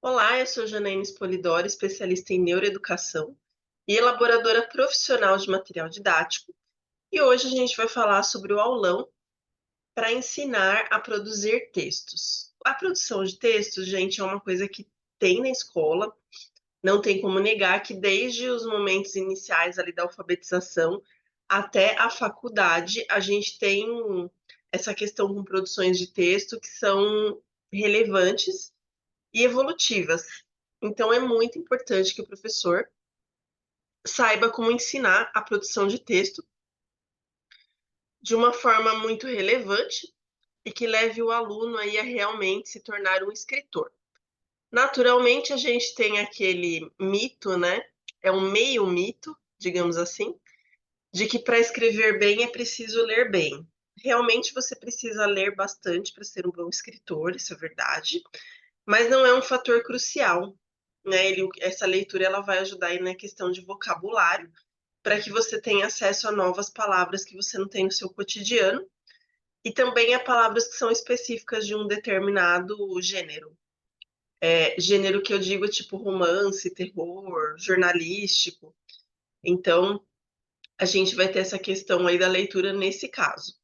Olá, eu sou Janaína Spolidoro, especialista em neuroeducação e elaboradora profissional de material didático. E hoje a gente vai falar sobre o aulão para ensinar a produzir textos. A produção de textos, gente, é uma coisa que tem na escola, não tem como negar que desde os momentos iniciais ali da alfabetização até a faculdade, a gente tem essa questão com produções de texto que são relevantes e evolutivas. Então, é muito importante que o professor saiba como ensinar a produção de texto de uma forma muito relevante e que leve o aluno aí a realmente se tornar um escritor. Naturalmente, a gente tem aquele mito, né? É um meio mito, digamos assim, de que para escrever bem é preciso ler bem. Realmente você precisa ler bastante para ser um bom escritor, isso é verdade, mas não é um fator crucial, né? Essa leitura ela vai ajudar aí na questão de vocabulário, para que você tenha acesso a novas palavras que você não tem no seu cotidiano, e também a palavras que são específicas de um determinado gênero. Gênero que eu digo tipo romance, terror, jornalístico. Então, a gente vai ter essa questão aí da leitura nesse caso.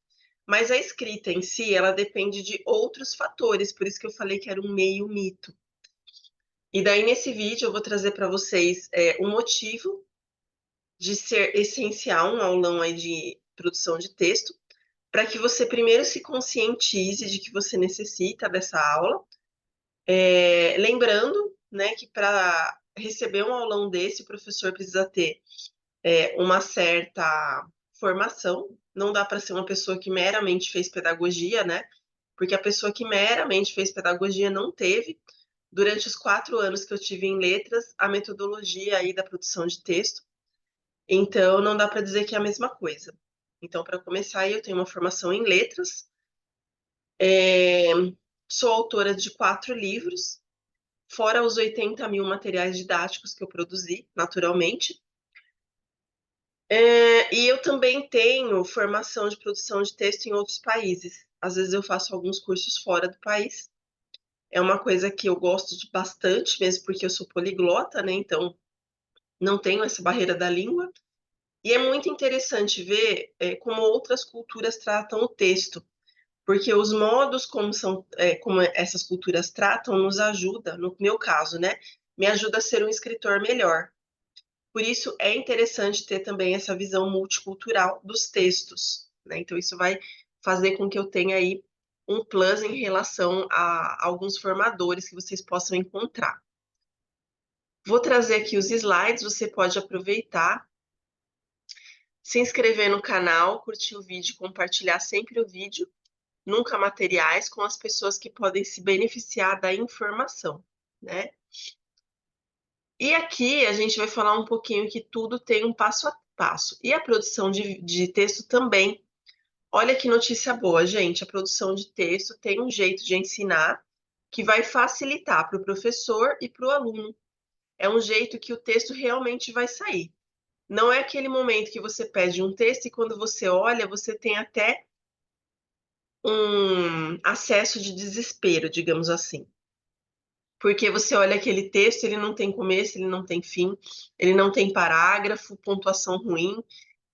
Mas a escrita em si, ela depende de outros fatores, por isso que eu falei que era um meio mito. E daí, nesse vídeo, eu vou trazer para vocês um motivo de ser essencial um aulão aí de produção de texto, para que você primeiro se conscientize de que você necessita dessa aula. Lembrando, né, que para receber um aulão desse, o professor precisa ter uma certa formação. Não dá para ser uma pessoa que meramente fez pedagogia, né? Porque a pessoa que meramente fez pedagogia não teve, durante os 4 anos que eu tive em letras, a metodologia aí da produção de texto. Então, não dá para dizer que é a mesma coisa. Então, para começar, eu tenho uma formação em letras, é, sou autora de 4 livros, fora os 80 mil materiais didáticos que eu produzi, naturalmente. E eu também tenho formação de produção de texto em outros países. Às vezes eu faço alguns cursos fora do país. É uma coisa que eu gosto de bastante, mesmo porque eu sou poliglota, né? Então, não tenho essa barreira da língua. E é muito interessante ver como outras culturas tratam o texto, porque os modos como essas culturas tratam nos ajuda, no meu caso, né? Me ajuda a ser um escritor melhor. Por isso é interessante ter também essa visão multicultural dos textos, né? Então isso vai fazer com que eu tenha aí um plus em relação a alguns formadores que vocês possam encontrar. Vou trazer aqui os slides, você pode aproveitar, se inscrever no canal, curtir o vídeo, compartilhar sempre o vídeo, nunca materiais, com as pessoas que podem se beneficiar da informação, né? E aqui a gente vai falar um pouquinho que tudo tem um passo a passo. E a produção de texto também. Olha que notícia boa, gente. A produção de texto tem um jeito de ensinar que vai facilitar para o professor e para o aluno. É um jeito que o texto realmente vai sair. Não é aquele momento que você pede um texto e quando você olha, você tem até um acesso de desespero, digamos assim. Porque você olha aquele texto, ele não tem começo, ele não tem fim, ele não tem parágrafo, pontuação ruim.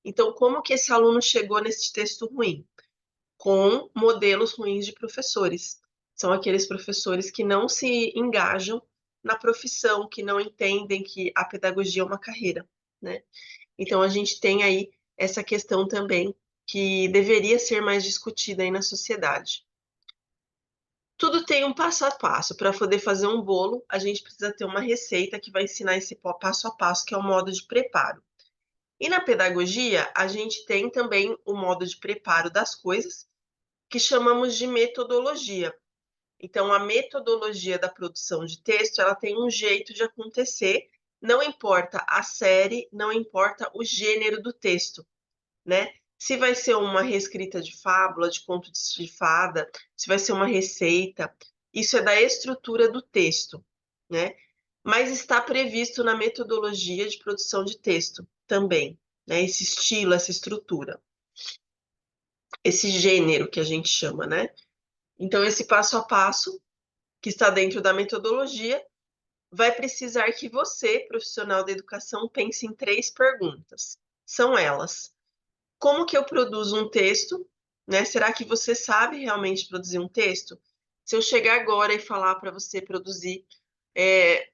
Então, como que esse aluno chegou nesse texto ruim? Com modelos ruins de professores. São aqueles professores que não se engajam na profissão, que não entendem que a pedagogia é uma carreira, né? Então, a gente tem aí essa questão também que deveria ser mais discutida aí na sociedade. Tudo tem um passo a passo. Para poder fazer um bolo, a gente precisa ter uma receita que vai ensinar esse passo a passo, que é o modo de preparo. E na pedagogia, a gente tem também o modo de preparo das coisas, que chamamos de metodologia. Então, a metodologia da produção de texto, ela tem um jeito de acontecer, não importa a série, não importa o gênero do texto, né? Se vai ser uma reescrita de fábula, de conto de fada, se vai ser uma receita, isso é da estrutura do texto, né? Mas está previsto na metodologia de produção de texto também, né? Esse estilo, essa estrutura, esse gênero que a gente chama, né? Então, esse passo a passo que está dentro da metodologia vai precisar que você, profissional da educação, pense em 3 perguntas. São elas: como que eu produzo um texto, né? Será que você sabe realmente produzir um texto? Se eu chegar agora e falar para você produzir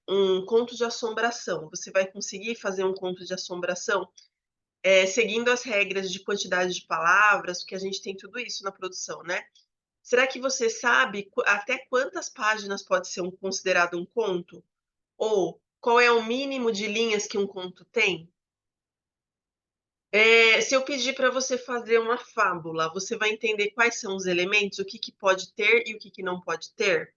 um conto de assombração, você vai conseguir fazer um conto de assombração? Seguindo as regras de quantidade de palavras, porque a gente tem tudo isso na produção, né? Será que você sabe até quantas páginas pode ser considerado um conto? Ou qual é o mínimo de linhas que um conto tem? Se eu pedir para você fazer uma fábula, você vai entender quais são os elementos, o que, que pode ter e o que, que não pode ter?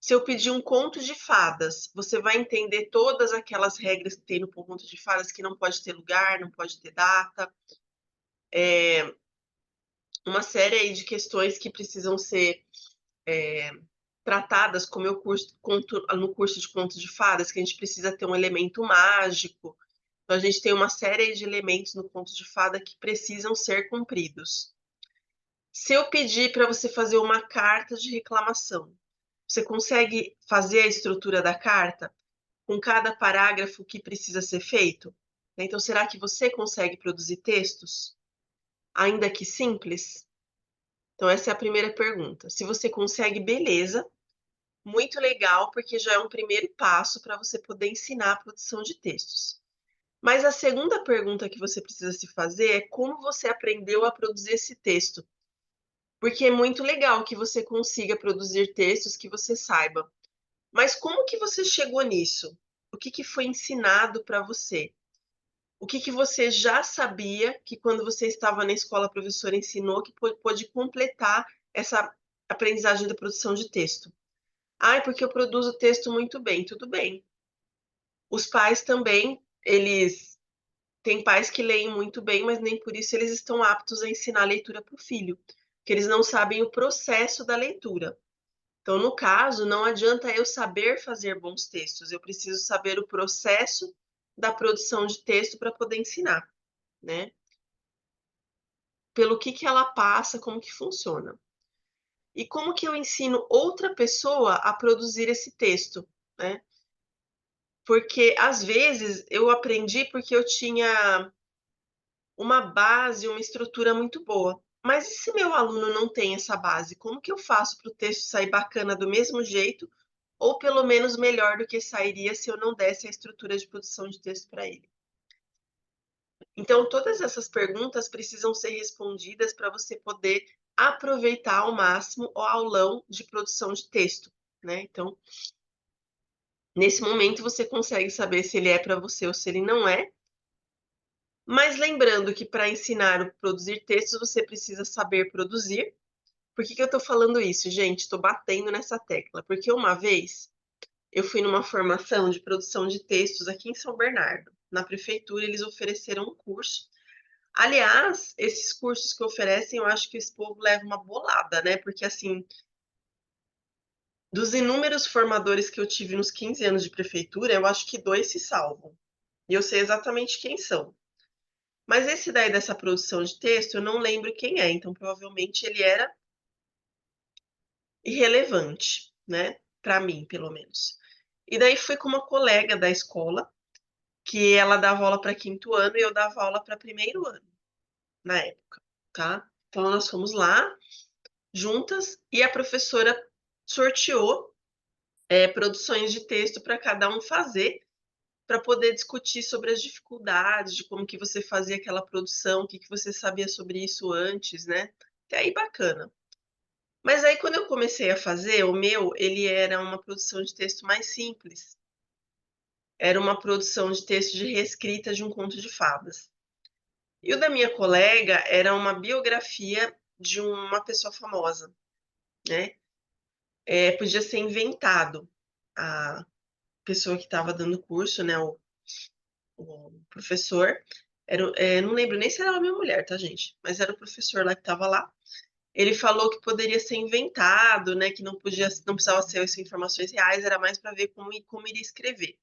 Se eu pedir um conto de fadas, você vai entender todas aquelas regras que tem no conto de fadas, que não pode ter lugar, não pode ter data, uma série aí de questões que precisam ser tratadas, como eu conto no curso de contos de fadas, que a gente precisa ter um elemento mágico. Então, a gente tem uma série de elementos no conto de fada que precisam ser cumpridos. Se eu pedir para você fazer uma carta de reclamação, você consegue fazer a estrutura da carta com cada parágrafo que precisa ser feito? Então, será que você consegue produzir textos, ainda que simples? Então, essa é a primeira pergunta. Se você consegue, beleza, muito legal, porque já é um primeiro passo para você poder ensinar a produção de textos. Mas a segunda pergunta que você precisa se fazer é como você aprendeu a produzir esse texto. Porque é muito legal que você consiga produzir textos que você saiba. Mas como que você chegou nisso? O que que foi ensinado para você? O que que você já sabia que quando você estava na escola a professora ensinou que pôde completar essa aprendizagem da produção de texto? Ah, é porque eu produzo texto muito bem. Tudo bem. Os pais também, eles têm pais que leem muito bem, mas nem por isso eles estão aptos a ensinar a leitura para o filho, porque eles não sabem o processo da leitura. Então, no caso, não adianta eu saber fazer bons textos, eu preciso saber o processo da produção de texto para poder ensinar, né? Pelo que ela passa, como que funciona. E como que eu ensino outra pessoa a produzir esse texto, né? Porque às vezes eu aprendi porque eu tinha uma base, uma estrutura muito boa. Mas e se meu aluno não tem essa base? Como que eu faço para o texto sair bacana do mesmo jeito, ou pelo menos melhor do que sairia se eu não desse a estrutura de produção de texto para ele? Então, todas essas perguntas precisam ser respondidas para você poder aproveitar ao máximo o aulão de produção de texto, né? Então, nesse momento você consegue saber se ele é para você ou se ele não é. Mas lembrando que para ensinar a produzir textos, você precisa saber produzir. Por que eu estou falando isso, gente? Estou batendo nessa tecla. Porque uma vez eu fui numa formação de produção de textos aqui em São Bernardo. Na prefeitura, eles ofereceram um curso. Aliás, esses cursos que oferecem, eu acho que esse povo leva uma bolada, né? Porque, assim, dos inúmeros formadores que eu tive nos 15 anos de prefeitura, eu acho que 2 se salvam. E eu sei exatamente quem são. Mas esse daí dessa produção de texto, eu não lembro quem é, então provavelmente ele era irrelevante, né? Para mim, pelo menos. E daí fui com uma colega da escola, que ela dava aula para quinto ano e eu dava aula para primeiro ano, na época, tá? Então nós fomos lá juntas e a professora sorteou produções de texto para cada um fazer, para poder discutir sobre as dificuldades, de como que você fazia aquela produção, o que que você sabia sobre isso antes, né? Até aí bacana. Mas aí quando eu comecei a fazer, o meu, ele era uma produção de texto mais simples. Era uma produção de texto de reescrita de um conto de fadas. E o da minha colega era uma biografia de uma pessoa famosa, né? Podia ser inventado. A pessoa que estava dando o curso, né? O professor, não lembro nem se era minha mulher, tá, gente? Mas era o professor lá que estava lá. Ele falou que poderia ser inventado, né? Que não precisava ser as informações reais, era mais para ver como iria escrever.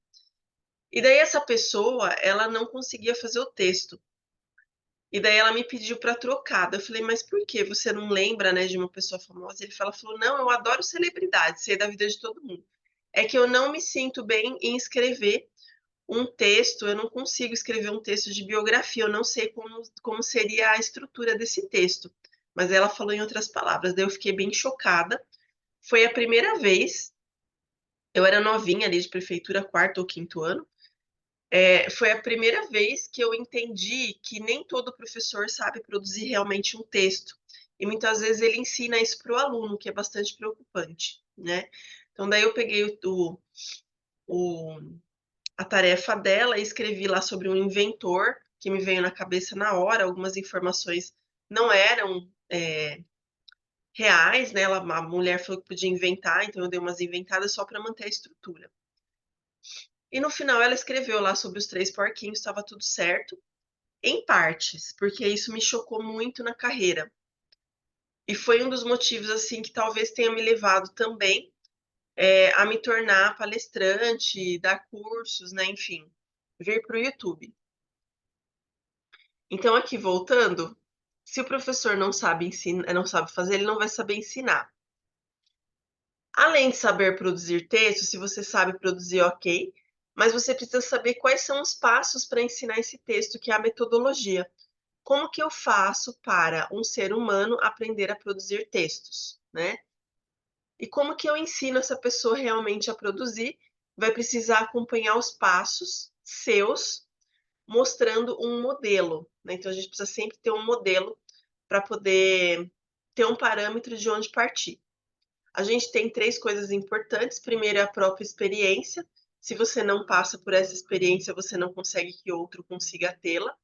E daí essa pessoa, ela não conseguia fazer o texto. E daí ela me pediu para trocar. Eu falei, mas por quê? Você não lembra, né, de uma pessoa famosa? Ele falou, não, eu adoro celebridade, sei da vida de todo mundo. é que eu não me sinto bem em escrever um texto, eu não consigo escrever um texto de biografia, eu não sei como seria a estrutura desse texto. Mas ela falou em outras palavras, daí eu fiquei bem chocada. Foi a primeira vez, eu era novinha ali de prefeitura, quarto ou quinto ano, foi a primeira vez que eu entendi que nem todo professor sabe produzir realmente um texto. E muitas vezes ele ensina isso para o aluno, que é bastante preocupante, né? Então, daí eu peguei o, a tarefa dela e escrevi lá sobre um inventor que me veio na cabeça na hora. Algumas informações não eram reais, né? A mulher falou que podia inventar, então eu dei umas inventadas só para manter a estrutura. E no final ela escreveu lá sobre os 3 porquinhos, estava tudo certo, em partes, porque isso me chocou muito na carreira. E foi um dos motivos, assim, que talvez tenha me levado também a me tornar palestrante, dar cursos, né? Enfim, vir para o YouTube. Então, aqui voltando, se o professor não sabe ensinar, não sabe fazer, ele não vai saber ensinar. Além de saber produzir texto, se você sabe produzir, ok, mas você precisa saber quais são os passos para ensinar esse texto, que é a metodologia. Como que eu faço para um ser humano aprender a produzir textos, né? E como que eu ensino essa pessoa realmente a produzir? Vai precisar acompanhar os passos seus, mostrando um modelo, né? Então a gente precisa sempre ter um modelo para poder ter um parâmetro de onde partir. A gente tem 3 coisas importantes. Primeiro é a própria experiência. Se você não passa por essa experiência, você não consegue que outro consiga tê-la.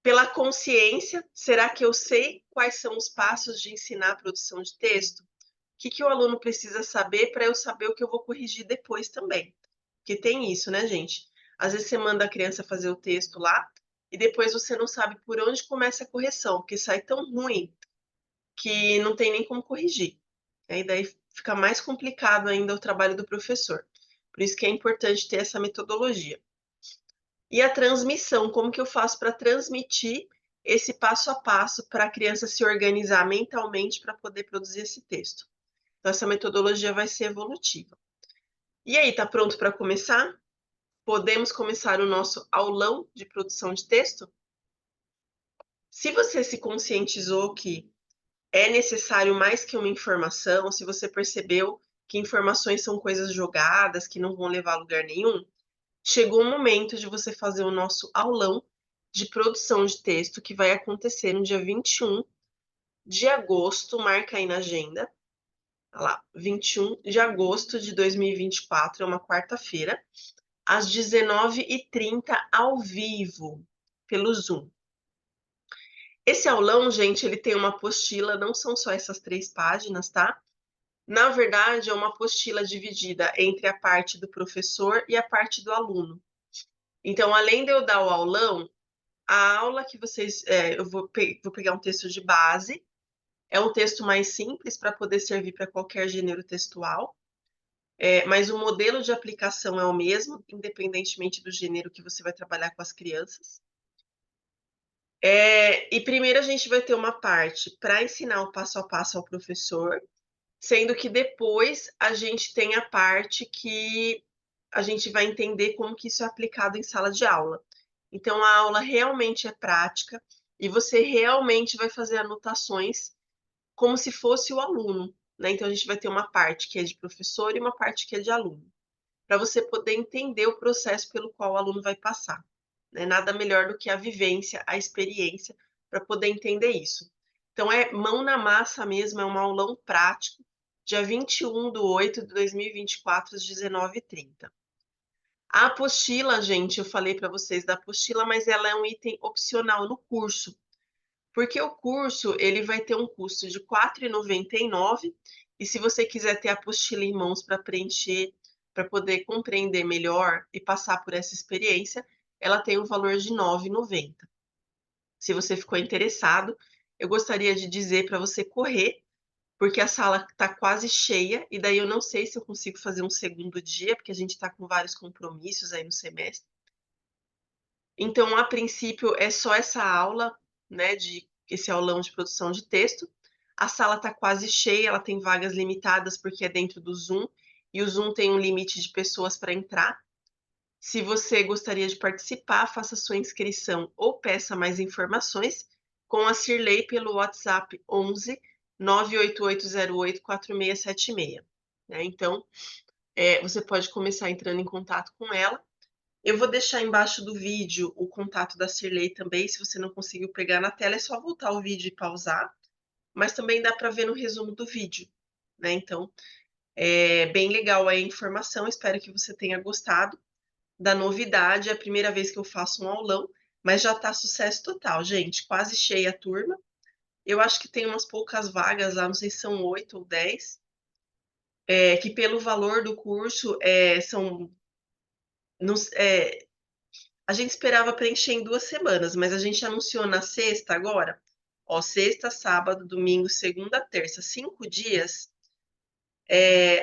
Pela consciência, será que eu sei quais são os passos de ensinar a produção de texto? O que o aluno precisa saber para eu saber o que eu vou corrigir depois também? Porque tem isso, né, gente? Às vezes você manda a criança fazer o texto lá e depois você não sabe por onde começa a correção, porque sai tão ruim que não tem nem como corrigir. E daí fica mais complicado ainda o trabalho do professor. Por isso que é importante ter essa metodologia. E a transmissão, como que eu faço para transmitir esse passo a passo para a criança se organizar mentalmente para poder produzir esse texto. Então, essa metodologia vai ser evolutiva. E aí, tá pronto para começar? Podemos começar o nosso aulão de produção de texto? Se você se conscientizou que é necessário mais que uma informação, se você percebeu que informações são coisas jogadas, que não vão levar a lugar nenhum, chegou o momento de você fazer o nosso aulão de produção de texto, que vai acontecer no dia 21 de agosto, marca aí na agenda. Olha lá, 21 de agosto de 2024, é uma quarta-feira, às 19h30, ao vivo, pelo Zoom. Esse aulão, gente, ele tem uma apostila, não são só essas 3 páginas, tá? Na verdade, é uma apostila dividida entre a parte do professor e a parte do aluno. Então, além de eu dar o aulão, a aula que vocês. Eu vou pegar um texto de base, é um texto mais simples para poder servir para qualquer gênero textual, mas o modelo de aplicação é o mesmo, independentemente do gênero que você vai trabalhar com as crianças. E primeiro a gente vai ter uma parte para ensinar o passo a passo ao professor, sendo que depois a gente tem a parte que a gente vai entender como que isso é aplicado em sala de aula. Então, a aula realmente é prática e você realmente vai fazer anotações como se fosse o aluno, né? Então, a gente vai ter uma parte que é de professor e uma parte que é de aluno, para você poder entender o processo pelo qual o aluno vai passar, né? Nada melhor do que a vivência, a experiência, para poder entender isso. Então, é mão na massa mesmo, é um aulão prático, dia 21/8/2024, às 19h30. A apostila, gente, eu falei para vocês da apostila, mas ela é um item opcional no curso, porque o curso ele vai ter um custo de R$ 4,99 e se você quiser ter a apostila em mãos para preencher, para poder compreender melhor e passar por essa experiência, ela tem um valor de R$ 9,90. Se você ficou interessado, eu gostaria de dizer para você correr, porque a sala está quase cheia, e daí eu não sei se eu consigo fazer um segundo dia, porque a gente está com vários compromissos aí no semestre. Então, a princípio, é só essa aula, né, esse aulão de produção de texto. A sala está quase cheia, ela tem vagas limitadas porque é dentro do Zoom, e o Zoom tem um limite de pessoas para entrar. Se você gostaria de participar, faça sua inscrição ou peça mais informações com a Cirlei pelo WhatsApp 11 98808 4676. Né? Então, você pode começar entrando em contato com ela. Eu vou deixar embaixo do vídeo o contato da Cirlei também. Se você não conseguiu pegar na tela, é só voltar o vídeo e pausar. Mas também dá para ver no resumo do vídeo. Né? Então, é bem legal a informação. Espero que você tenha gostado da novidade. É a primeira vez que eu faço um aulão, mas já está sucesso total, gente. Quase cheia a turma. Eu acho que tem umas poucas vagas lá, não sei se são 8 ou 10, que pelo valor do curso são. A gente esperava preencher em 2 semanas, mas a gente anunciou na sexta agora. Ó, sexta, sábado, domingo, segunda, terça, 5 dias.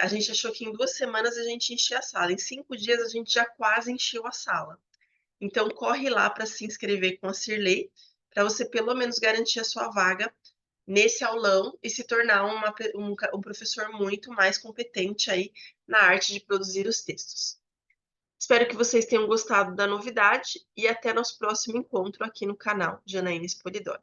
A gente achou que em 2 semanas a gente enchia a sala. Em 5 dias a gente já quase encheu a sala. Então, corre lá para se inscrever com a Cirlei, para você pelo menos garantir a sua vaga nesse aulão e se tornar um professor muito mais competente aí na arte de produzir os textos. Espero que vocês tenham gostado da novidade e até nosso próximo encontro aqui no canal Janaína Polidoro.